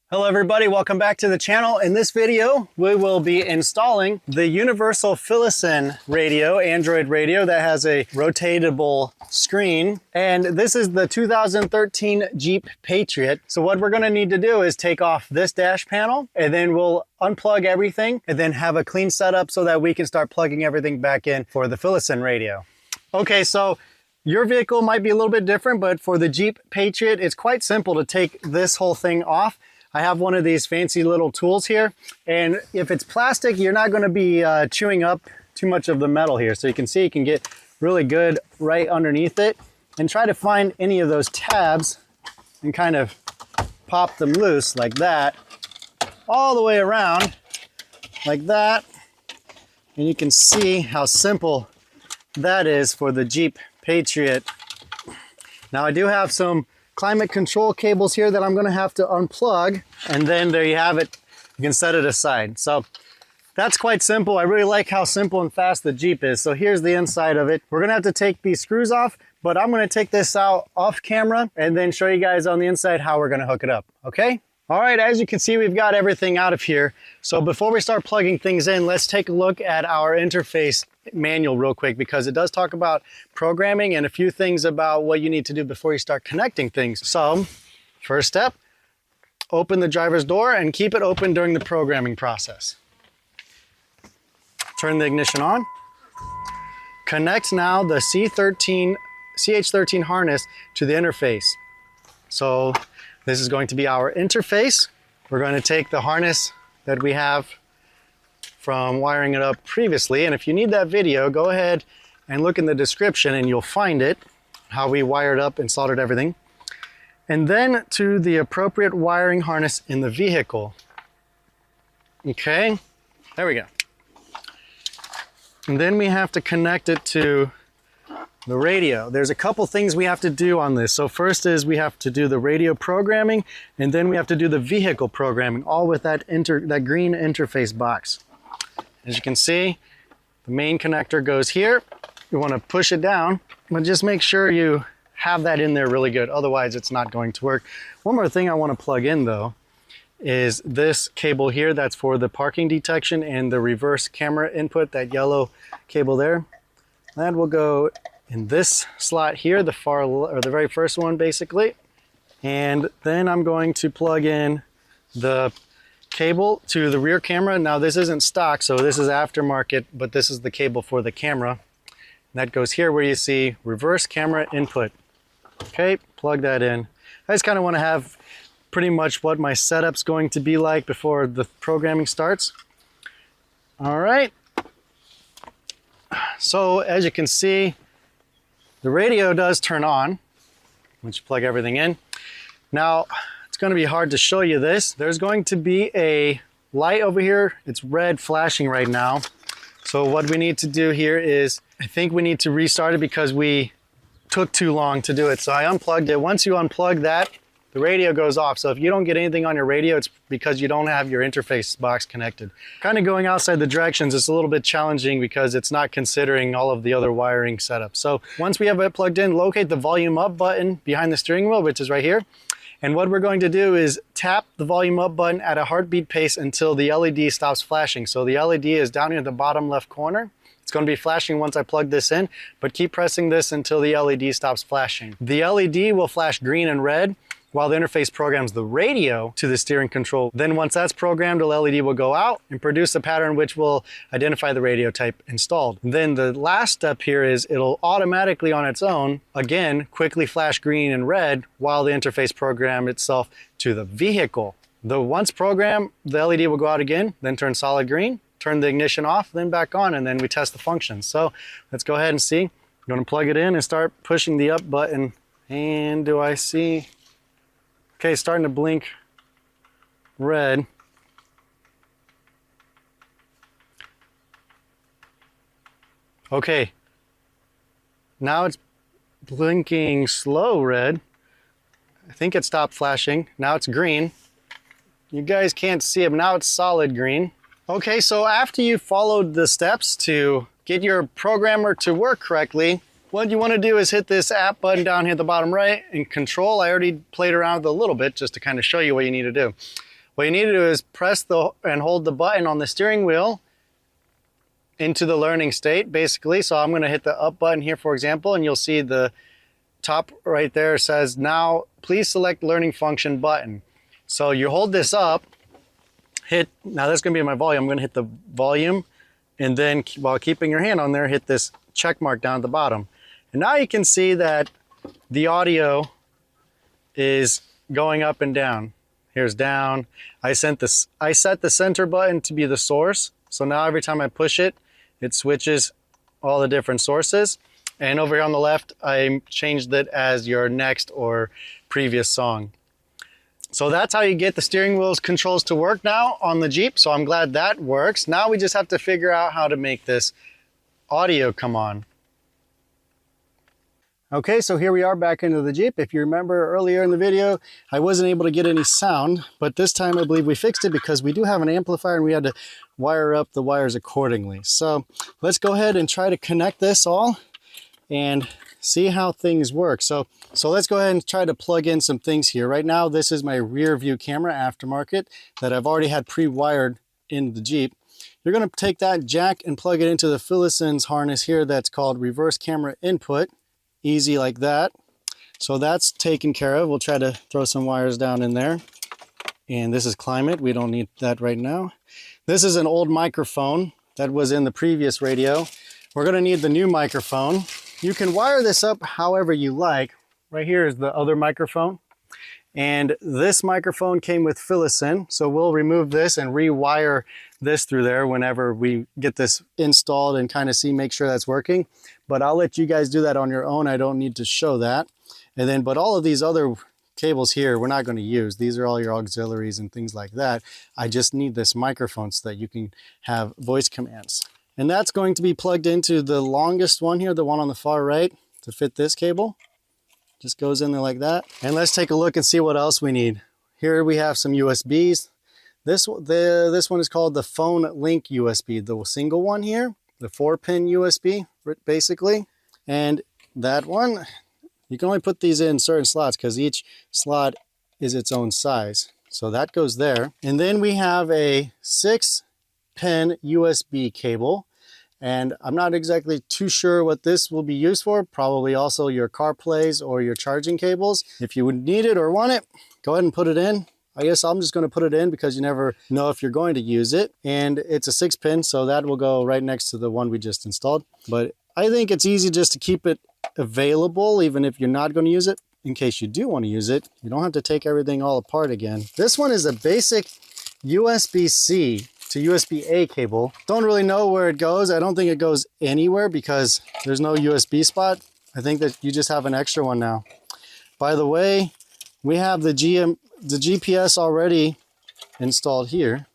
Hello everybody, welcome back to the channel. In this video, we will be installing the universal Philosin radio, Android radio that has a rotatable screen. And this is the 2013 Jeep Patriot. So what we're gonna need to do is take off this dash panel and then we'll unplug everything and then have a clean setup so that we can start plugging everything back in for the Philosin radio. Okay, so your vehicle might be a little bit different, but for the Jeep Patriot, it's quite simple to take this whole thing off. I have one of these fancy little tools here, and if it's plastic, you're not going to be chewing up too much of the metal here. So you can see you can get really good right underneath it and try to find any of those tabs and kind of pop them loose like that, all the way around like that. And you can see how simple that is for the Jeep Patriot. Now I do have some climate control cables here that I'm going to have to unplug, and then there you have it. You can set it aside. So that's quite simple. I really like how simple and fast the Jeep is. So here's the inside of it. We're going to have to take these screws off, but I'm going to take this out off camera and then show you guys on the inside how we're going to hook it up. Okay? All right, as you can see, we've got everything out of here. So before we start plugging things in, let's take a look at our interface manual real quick, because it does talk about programming and a few things about what you need to do before you start connecting things. So first step, open the driver's door and keep it open during the programming process. Turn the ignition on. Connect now the CH13 harness to the interface. So this is going to be our interface. We're going to take the harness that we have from wiring it up previously, and if you need that video, go ahead and look in the description and you'll find it, how we wired up and soldered everything. And then to the appropriate wiring harness in the vehicle. Okay, there we go. And then we have to connect it to the radio. There's a couple things we have to do on this. So first is we have to do the radio programming, and then we have to do the vehicle programming, all with that green interface box. As you can see, the main connector goes here. You want to push it down, but just make sure you have that in there really good. Otherwise, it's not going to work. One more thing I want to plug in though is this cable here. That's for the parking detection and the reverse camera input, that yellow cable there. That will go in this slot here, the very first one basically. And then I'm going to plug in the cable to the rear camera. Now this isn't stock, so this is aftermarket, but this is the cable for the camera. And that goes here where you see reverse camera input. Okay, plug that in. I just kind of want to have pretty much what my setup's going to be like before the programming starts. All right. So as you can see, the radio does turn on once you plug everything in. Now, it's going to be hard to show you this. There's going to be a light over here. It's red flashing right now. So what we need to do here is, I think we need to restart it because we took too long to do it. So I unplugged it. Once you unplug that, the radio goes off. So if you don't get anything on your radio, it's because you don't have your interface box connected. Kind of going outside the directions, it's a little bit challenging because it's not considering all of the other wiring setups. So once we have it plugged in, locate the volume up button behind the steering wheel, which is right here. And what we're going to do is tap the volume up button at a heartbeat pace until the LED stops flashing. So the LED is down here at the bottom left corner. It's going to be flashing once I plug this in, but keep pressing this until the LED stops flashing. The LED will flash green and red while the interface programs the radio to the steering control. Then once that's programmed, the LED will go out and produce a pattern which will identify the radio type installed. Then the last step here is it'll automatically on its own, again, quickly flash green and red while the interface program itself to the vehicle. Once programmed, the LED will go out again, then turn solid green, turn the ignition off, then back on, and then we test the functions. So let's go ahead and see. I'm going to plug it in and start pushing the up button. And do I see? Okay, starting to blink red. Okay, now it's blinking slow red. I think it stopped flashing. Now it's green. You guys can't see it, but now it's solid green. Okay, so after you followed the steps to get your programmer to work correctly, what you want to do is hit this app button down here at the bottom right and control. I already played around with it a little bit just to kind of show you what you need to do. What you need to do is press and hold the button on the steering wheel into the learning state, basically. So I'm gonna hit the up button here, for example, and you'll see the top right there says, now please select learning function button. So you hold this up, now that's gonna be my volume. I'm gonna hit the volume, and then while keeping your hand on there, hit this check mark down at the bottom. And now you can see that the audio is going up and down. Here's down. I set the center button to be the source. So now every time I push it, it switches all the different sources. And over here on the left, I changed it as your next or previous song. So that's how you get the steering wheel's controls to work now on the Jeep. So I'm glad that works. Now we just have to figure out how to make this audio come on. Okay, so here we are back into the Jeep. If you remember earlier in the video, I wasn't able to get any sound, but this time I believe we fixed it because we do have an amplifier and we had to wire up the wires accordingly. So let's go ahead and try to connect this all and see how things work. So let's go ahead and try to plug in some things here. Right now, this is my rear view camera aftermarket that I've already had pre-wired in the Jeep. You're gonna take that jack and plug it into the Philosin's harness here that's called reverse camera input. Easy like that. So that's taken care of. We'll try to throw some wires down in there. And this is climate. We don't need that right now. This is an old microphone that was in the previous radio. We're gonna need the new microphone. You can wire this up however you like. Right here is the other microphone. And this microphone came with Philosin. So we'll remove this and rewire this through there whenever we get this installed and kind of make sure that's working. But I'll let you guys do that on your own. I don't need to show that. And then, but all of these other cables here, we're not going to use. These are all your auxiliaries and things like that. I just need this microphone so that you can have voice commands. And that's going to be plugged into the longest one here, the one on the far right, to fit this cable. Just goes in there like that. And let's take a look and see what else we need. Here we have some USBs. This one is called the phone link USB, the single one here, the 4-pin USB, basically. And that one, you can only put these in certain slots because each slot is its own size. So that goes there. And then we have a 6-pin USB cable. And I'm not exactly too sure what this will be used for. Probably also your CarPlays or your charging cables. If you would need it or want it, go ahead and put it in. I guess I'm just going to put it in because you never know if you're going to use it. And it's a 6-pin, so that will go right next to the one we just installed. But I think it's easy just to keep it available, even if you're not going to use it. In case you do want to use it, you don't have to take everything all apart again. This one is a basic USB-C to USB-A cable. Don't really know where it goes. I don't think it goes anywhere because there's no USB spot. I think that you just have an extra one now. By the way, we have the GPS already installed here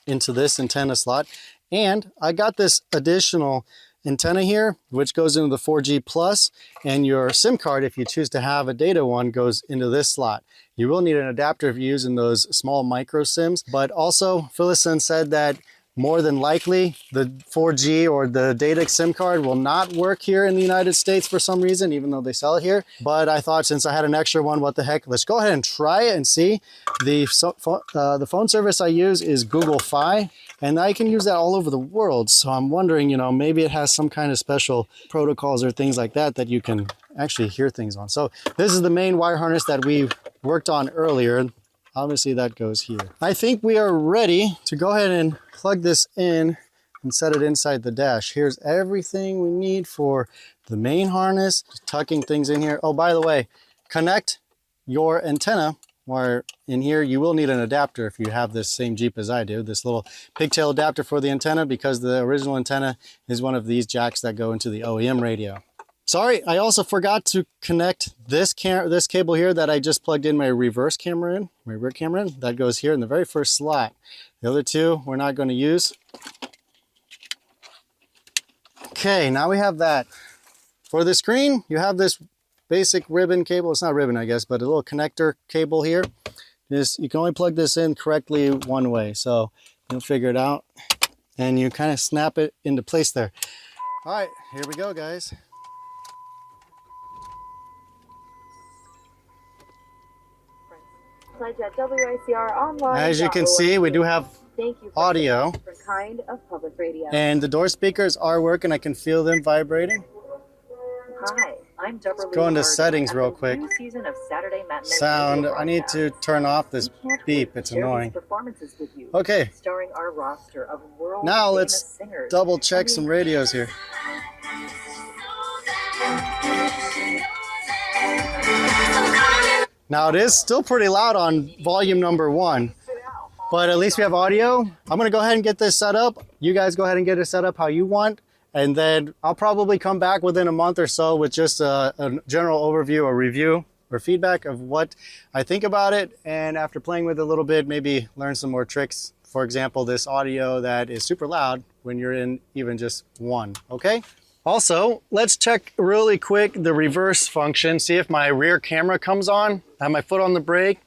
into this antenna slot. And I got this additional antenna here, which goes into the 4G Plus, and your SIM card, if you choose to have a data one, goes into this slot. You will need an adapter if you're using those small micro SIMs, but also Philosin said that more than likely the 4G or the data SIM card will not work here in the United States for some reason, even though they sell it here. But I thought since I had an extra one, what the heck, let's go ahead and try it and see. The phone service I use is Google Fi, and I can use that all over the world. So I'm wondering, you know, maybe it has some kind of special protocols or things like that that you can actually hear things on. So this is the main wire harness that we worked on earlier. Obviously that goes here. I think we are ready to go ahead and plug this in and set it inside the dash. Here's everything we need for the main harness. Just tucking things in here. Oh, by the way, connect your antenna wire in here. You will need an adapter if you have this same Jeep as I do, this little pigtail adapter for the antenna, because the original antenna is one of these jacks that go into the OEM radio. Sorry, I also forgot to connect this cable here that I just plugged in my reverse camera in, my rear camera in. That goes here in the very first slot. The other two we're not going to use. Okay, now we have that. For the screen, you have this basic ribbon cable. It's not ribbon, I guess, but a little connector cable here. You can only plug this in correctly one way, so you'll figure it out. And you kind of snap it into place there. All right, here we go, guys. Pledge at WICR online. As you can see, we do have Thank you for audio. different kind of public radio. And the door speakers are working. I can feel them vibrating. Hi, I'm Deborah. Let's go into settings real quick. Season of Saturday Matinee Sound. I need to turn off this beep. It's annoying. Performances with you, Okay. starring our roster of world Now famous let's singers. double check some radios here. Now it is still pretty loud on volume number 1, but at least we have audio. I'm gonna go ahead and get this set up. You guys go ahead and get it set up how you want. And then I'll probably come back within a month or so with just a general overview or review or feedback of what I think about it. And after playing with it a little bit, maybe learn some more tricks. For example, this audio that is super loud when you're in even just one, okay? Also, let's check really quick the reverse function, see if my rear camera comes on. I have my foot on the brake.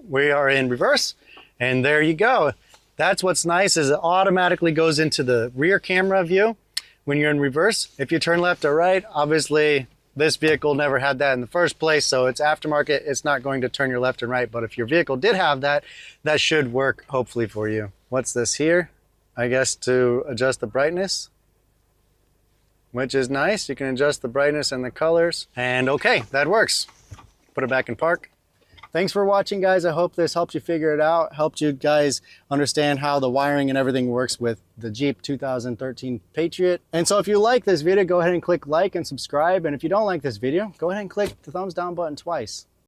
We are in reverse, and there you go. That's what's nice is it automatically goes into the rear camera view when you're in reverse. If you turn left or right, obviously this vehicle never had that in the first place, so it's aftermarket. It's not going to turn your left and right, but if your vehicle did have that, that should work hopefully for you. What's this here? I guess to adjust the brightness, which is nice. You can adjust the brightness and the colors. And okay, that works. Put it back in park. Thanks for watching, guys. I hope this helped you figure it out, helped you guys understand how the wiring and everything works with the Jeep 2013 Patriot. And so if you like this video, go ahead and click like and subscribe. And if you don't like this video, go ahead and click the thumbs down button twice.